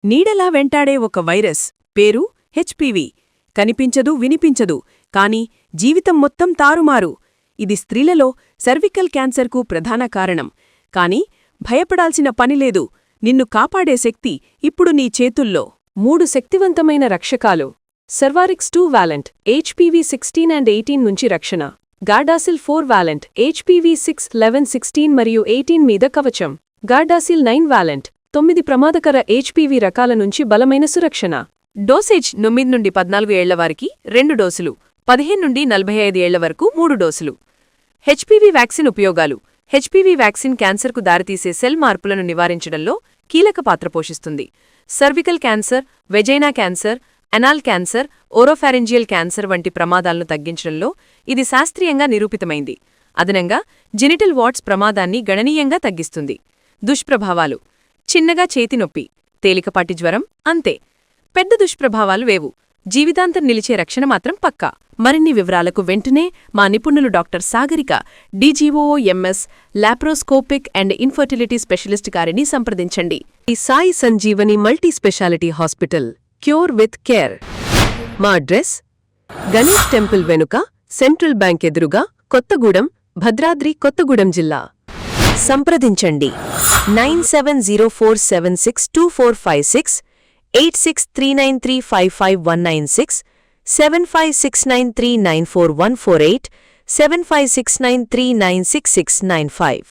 నీడలా వెంటాడే ఒక వైరస్ పేరు హెచ్పివి. కనిపించదు, వినిపించదు, కాని జీవితం మొత్తం తారుమారు. ఇది స్త్రీలలో సర్వికల్ క్యాన్సర్కు ప్రధాన కారణం. కాని భయపడాల్సిన పనిలేదు. నిన్ను కాపాడే శక్తి ఇప్పుడు నీ చేతుల్లో. 3 శక్తివంతమైన రక్షకాలు. సర్వారిక్స్ 2 వాలెంట్ HPV 16 అండ్ 18 నుంచి రక్షణ. గార్డాసిల్ 4 వాలెంట్ HPV 6, 11, 16 మరియు 18 మీద కవచం. గార్డాసిల్ 9 వాలెంట్ 9 ప్రమాదకర HPV రకాల నుంచి బలమైన సురక్షణ. డోసేజ్ 9 నుండి 14 ఏళ్ల వారికి 2 డోసులు, 15 నుండి 45 ఏళ్ల వరకు 3 డోసులు. హెచ్పివి వ్యాక్సిన్ ఉపయోగాలు. హెచ్పివి వ్యాక్సిన్ క్యాన్సర్కు దారితీసే సెల్ మార్పులను నివారించడంలో కీలక పాత్ర పోషిస్తుంది. Cervical cancer, vagina cancer, anal cancer, oropharyngeal cancer వంటి ప్రమాదాలను తగ్గించడంలో ఇది శాస్త్రీయంగా నిరూపితమైంది. అదనంగా జెనిటల్ వార్డ్స్ ప్రమాదాన్ని గణనీయంగా తగ్గిస్తుంది. దుష్ప్రభావాలు. చిన్నగా చేతి నొప్పి, తేలికపాటి జ్వరం, అంతే. పెద్ద దుష్ప్రభావాలు వేవు. జీవితాంతం నిలిచే రక్షణ మాత్రం పక్కా. మరిన్ని వివరాలకు వెంటనే మా నిపుణులు doctor Sagarika, DGOOMS, laparoscopic and infertility specialist గారిని సంప్రదించండి. ఈ Sai Sanjeevani multi speciality hospital, cure with care. మా అడ్రస్: గణేష్ టెంపుల్ వెనుక, సెంట్రల్ బ్యాంక్ ఎదురుగా, కొత్తగూడెం, భద్రాద్రి కొత్తగూడెం జిల్లా. సంప్రదించండి 9704762456, 8639355196, 7569394148, 7569396695.